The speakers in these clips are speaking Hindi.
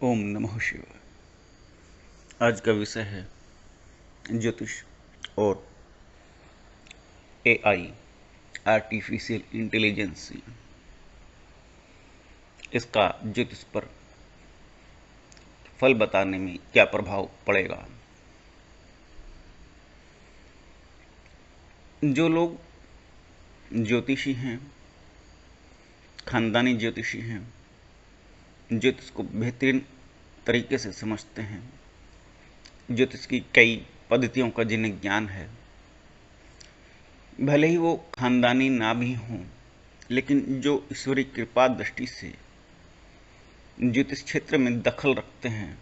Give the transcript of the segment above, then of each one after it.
ओम नमः शिवाय। आज का विषय है ज्योतिष और एआई, आर्टिफिशियल इंटेलिजेंस। इसका ज्योतिष पर फल बताने में क्या प्रभाव पड़ेगा। जो लोग ज्योतिषी हैं, खानदानी ज्योतिषी हैं, ज्योतिष को बेहतरीन तरीके से समझते हैं, ज्योतिष की कई पद्धतियों का जिन्हें ज्ञान है, भले ही वो खानदानी ना भी हों, लेकिन जो ईश्वरीय कृपा दृष्टि से ज्योतिष क्षेत्र में दखल रखते हैं,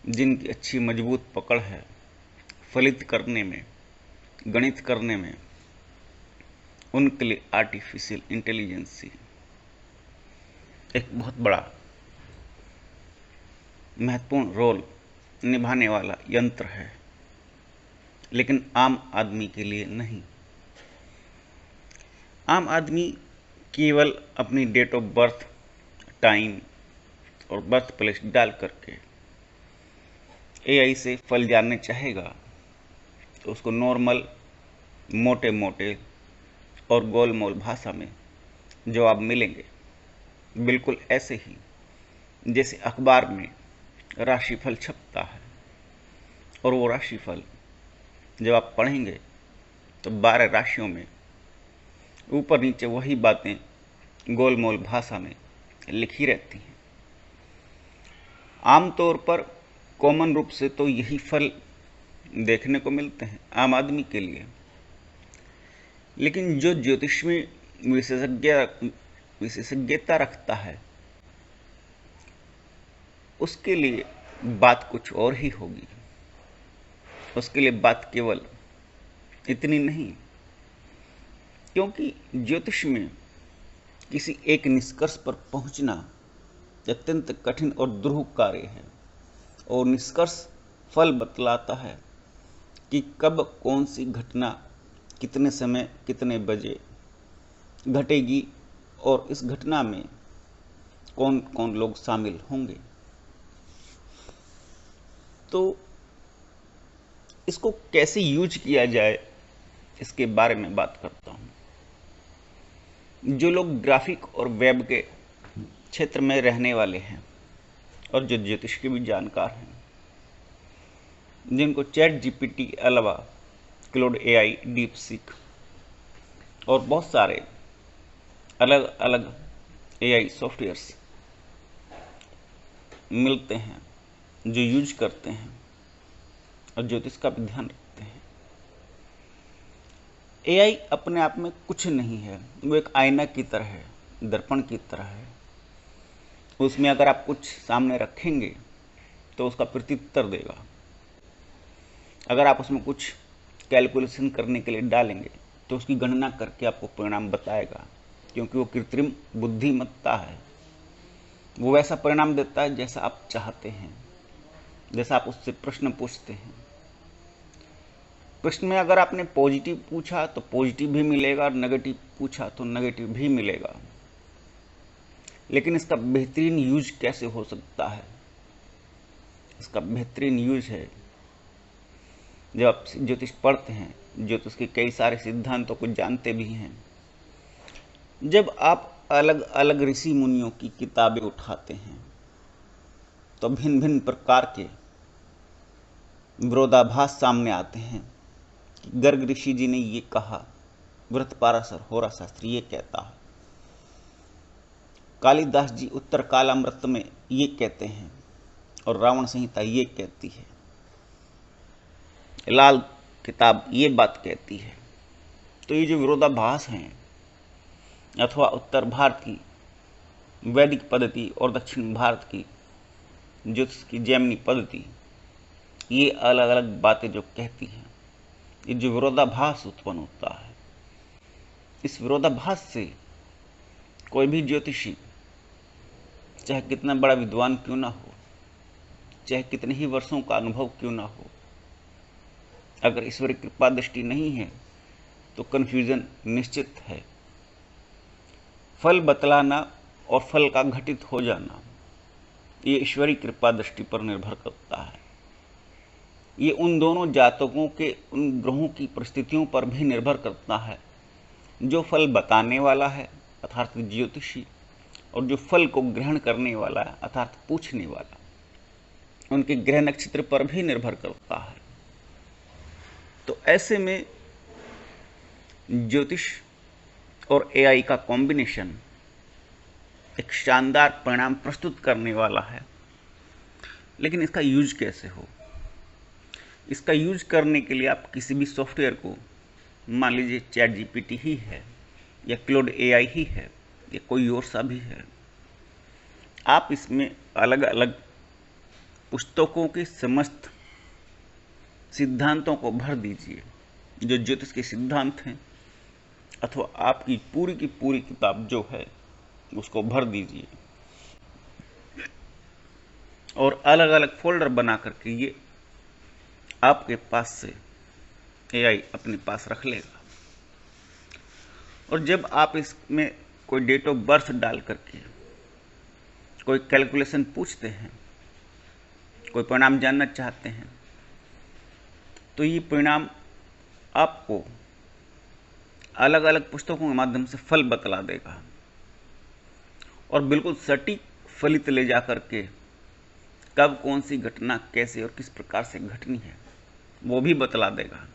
जिनकी अच्छी मजबूत पकड़ है फलित करने में, गणित करने में, उनके लिए आर्टिफिशियल इंटेलिजेंस एक बहुत बड़ा महत्वपूर्ण रोल निभाने वाला यंत्र है, लेकिन आम आदमी के लिए नहीं। आम आदमी केवल अपनी डेट ऑफ बर्थ, टाइम और बर्थ प्लेस डाल करके एआई से फल जानने चाहेगा तो उसको नॉर्मल, मोटे मोटे और गोलमोल भाषा में जवाब मिलेंगे, बिल्कुल ऐसे ही जैसे अखबार में राशिफल छपता है। और वो राशिफल जब आप पढ़ेंगे तो 12 राशियों में ऊपर नीचे वही बातें गोलमोल भाषा में लिखी रहती हैं। आमतौर पर कॉमन रूप से तो यही फल देखने को मिलते हैं आम आदमी के लिए, लेकिन जो ज्योतिष में विशेषज्ञता रखता है उसके लिए बात कुछ और ही होगी। उसके लिए बात केवल इतनी नहीं, क्योंकि ज्योतिष में किसी एक निष्कर्ष पर पहुंचना अत्यंत कठिन और दुरूह कार्य है, और निष्कर्ष फल बतलाता है कि कब कौन सी घटना कितने समय कितने बजे घटेगी और इस घटना में कौन कौन लोग शामिल होंगे। तो इसको कैसे यूज किया जाए इसके बारे में बात करता हूं। जो लोग ग्राफिक और वेब के क्षेत्र में रहने वाले हैं और जो ज्योतिष के भी जानकार हैं, जिनको चैट जीपीटी के अलावा क्लाउड एआई, डीप सीक और बहुत सारे अलग अलग एआई सॉफ्टवेयर्स मिलते हैं, जो यूज करते हैं और ज्योतिष का भी ध्यान रखते हैं। एआई अपने आप में कुछ नहीं है, वो एक आईना की तरह है, दर्पण की तरह है। उसमें अगर आप कुछ सामने रखेंगे तो उसका प्रत्युत्तर देगा। अगर आप उसमें कुछ कैलकुलेशन करने के लिए डालेंगे तो उसकी गणना करके आपको परिणाम बताएगा, क्योंकि वो कृत्रिम बुद्धिमत्ता है। वो वैसा परिणाम देता है जैसा आप चाहते हैं, जैसा आप उससे प्रश्न पूछते हैं। प्रश्न में अगर आपने पॉजिटिव पूछा तो पॉजिटिव भी मिलेगा, और नेगेटिव पूछा तो नेगेटिव भी मिलेगा। लेकिन इसका बेहतरीन यूज कैसे हो सकता है? इसका बेहतरीन यूज है, जब आप ज्योतिष पढ़ते हैं, ज्योतिष के कई सारे सिद्धांतों को जानते भी हैं, जब आप अलग अलग ऋषि मुनियों की किताबें उठाते हैं तो भिन्न भिन्न प्रकार के विरोधाभास सामने आते हैं। गर्ग ऋषि जी ने ये कहा, व्रतपाराशर होरा शास्त्री ये कहता है, कालिदास जी उत्तर कालामृत में ये कहते हैं, और रावण संहिता ये कहती है, लाल किताब ये बात कहती है। तो ये जो विरोधाभास हैं, अथवा उत्तर भारत की वैदिक पद्धति और दक्षिण भारत की ज्योतिष की जैमिनी पद्धति, ये अलग अलग बातें जो कहती हैं, ये जो विरोधाभास उत्पन्न होता है, इस विरोधाभास से कोई भी ज्योतिषी, चाहे कितना बड़ा विद्वान क्यों ना हो, चाहे कितने ही वर्षों का अनुभव क्यों ना हो, अगर ईश्वरी कृपा दृष्टि नहीं है तो कन्फ्यूजन निश्चित है। फल बतलाना और फल का घटित हो जाना, ये ईश्वरीय कृपा दृष्टि पर निर्भर करता है। ये उन दोनों जातकों के उन ग्रहों की परिस्थितियों पर भी निर्भर करता है जो फल बताने वाला है अर्थात ज्योतिषी, और जो फल को ग्रहण करने वाला है अर्थात पूछने वाला, उनके ग्रह नक्षत्र पर भी निर्भर करता है। तो ऐसे में ज्योतिष और एआई का कॉम्बिनेशन एक शानदार परिणाम प्रस्तुत करने वाला है। लेकिन इसका यूज कैसे हो? इसका यूज करने के लिए आप किसी भी सॉफ्टवेयर को, मान लीजिए चैट जीपीटी ही है या क्लाउड एआई ही है या कोई और सा भी है, आप इसमें अलग अलग पुस्तकों के समस्त सिद्धांतों को भर दीजिए, जो ज्योतिष के सिद्धांत हैं, अथवा आपकी की पूरी किताब जो है उसको भर दीजिए और अलग अलग फोल्डर बना करके ये आपके पास से एआई अपने पास रख लेगा। और जब आप इसमें कोई डेट ऑफ बर्थ डाल करके कोई कैलकुलेशन पूछते हैं, कोई परिणाम जानना चाहते हैं, तो ये परिणाम आपको अलग अलग पुस्तकों के माध्यम से फल बतला देगा और बिल्कुल सटीक फलित ले जा करके कब कौन सी घटना कैसे और किस प्रकार से घटनी है वो भी बतला देगा।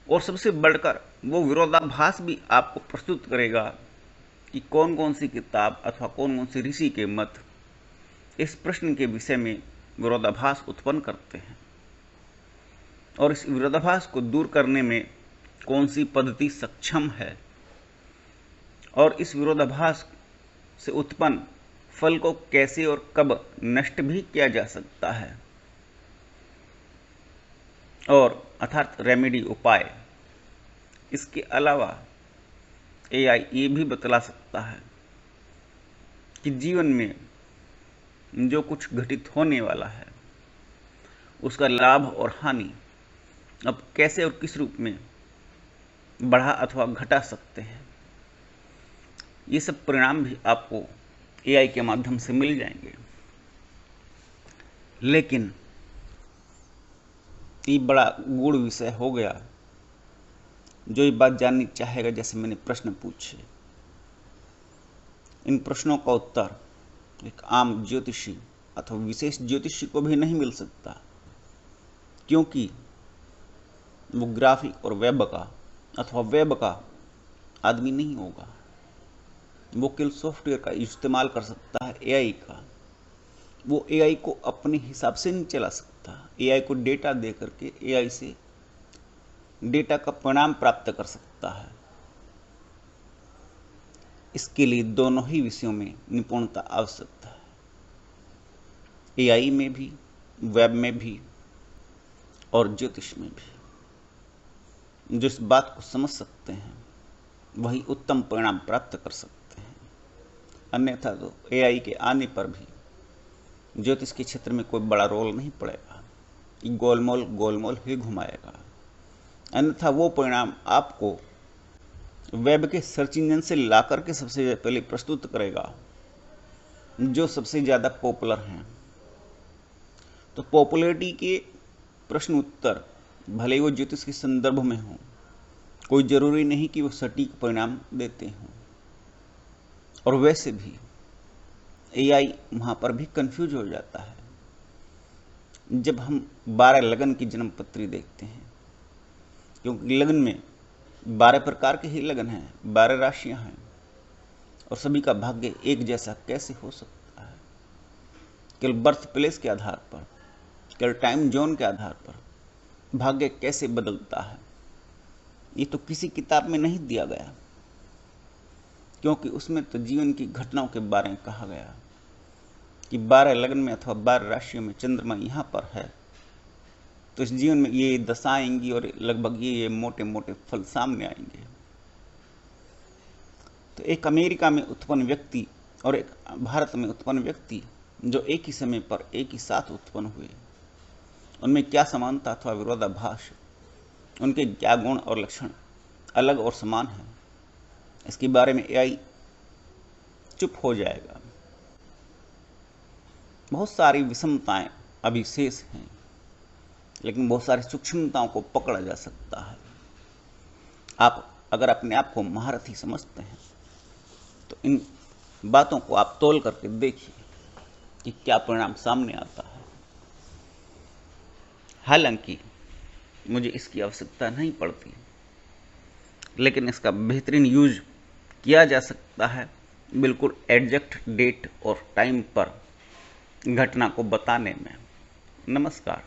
और सबसे बढ़कर वो विरोधाभास भी आपको प्रस्तुत करेगा कि कौन कौन सी किताब अथवा कौन कौन सी ऋषि के मत इस प्रश्न के विषय में विरोधाभास उत्पन्न करते हैं और इस विरोधाभास को दूर करने में कौन सी पद्धति सक्षम है और इस विरोधाभास से उत्पन्न फल को कैसे और कब नष्ट भी किया जा सकता है, और अर्थात रेमेडी उपाय। इसके अलावा एआई ये भी बतला सकता है कि जीवन में जो कुछ घटित होने वाला है उसका लाभ और हानि अब कैसे और किस रूप में बढ़ा अथवा घटा सकते हैं। ये सब परिणाम भी आपको एआई के माध्यम से मिल जाएंगे। लेकिन ये बड़ा गूढ़ विषय हो गया। जो ये बात जाननी चाहेगा, जैसे मैंने प्रश्न पूछे, इन प्रश्नों का उत्तर एक आम ज्योतिषी अथवा विशेष ज्योतिषी को भी नहीं मिल सकता, क्योंकि वो ग्राफिक और वेब का अथवा वेब का आदमी नहीं होगा। वो केवल सॉफ्टवेयर का इस्तेमाल कर सकता है, एआई का। वो एआई को अपने हिसाब से नहीं चला सकता। एआई को डेटा दे करके एआई से डेटा का परिणाम प्राप्त कर सकता है। इसके लिए दोनों ही विषयों में निपुणता आवश्यकता है, एआई में भी, वेब में भी और ज्योतिष में भी। जो इस बात को समझ सकते हैं वही उत्तम परिणाम प्राप्त कर सकते हैं। अन्यथा तो एआई के आने पर भी ज्योतिष के क्षेत्र में कोई बड़ा रोल नहीं पड़ेगा, गोलमोल गोलमोल ही घुमाएगा। अन्यथा वो परिणाम आपको वेब के सर्च इंजन से ला करके सबसे पहले प्रस्तुत करेगा जो सबसे ज़्यादा पॉपुलर हैं। तो पॉपुलैरिटी के प्रश्न उत्तर भले वो ज्योतिष के संदर्भ में हों, कोई जरूरी नहीं कि वो सटीक परिणाम देते हों। और वैसे भी एआई वहाँ पर भी कंफ्यूज हो जाता है जब हम 12 लगन की जन्म पत्री देखते हैं, क्योंकि लगन में 12 प्रकार के ही लगन हैं, 12 राशियां हैं और सभी का भाग्य एक जैसा कैसे हो सकता है। केवल बर्थ प्लेस के आधार पर, केवल टाइम जोन के आधार पर भाग्य कैसे बदलता है, ये तो किसी किताब में नहीं दिया गया, क्योंकि उसमें तो जीवन की घटनाओं के बारे में कहा गया कि 12 लगन में अथवा 12 राशियों में चंद्रमा यहाँ पर है तो इस जीवन में ये दशा आएंगी और लगभग ये मोटे मोटे फल सामने आएंगे। तो एक अमेरिका में उत्पन्न व्यक्ति और एक भारत में उत्पन्न व्यक्ति जो एक ही समय पर एक ही साथ उत्पन्न हुए, उनमें क्या समानता अथवा विरोधाभास, उनके क्या गुण और लक्षण अलग और समान हैं, इसके बारे में एआई चुप हो जाएगा। बहुत सारी विषमताएं अभी शेष हैं, लेकिन बहुत सारी सूक्ष्मताओं को पकड़ा जा सकता है। आप अगर अपने आप को महारथी समझते हैं तो इन बातों को आप तोल करके देखिए कि क्या परिणाम सामने आता है। हालांकि मुझे इसकी आवश्यकता नहीं पड़ती, लेकिन इसका बेहतरीन यूज किया जा सकता है बिल्कुल एग्जैक्ट डेट और टाइम पर घटना को बताने में। नमस्कार।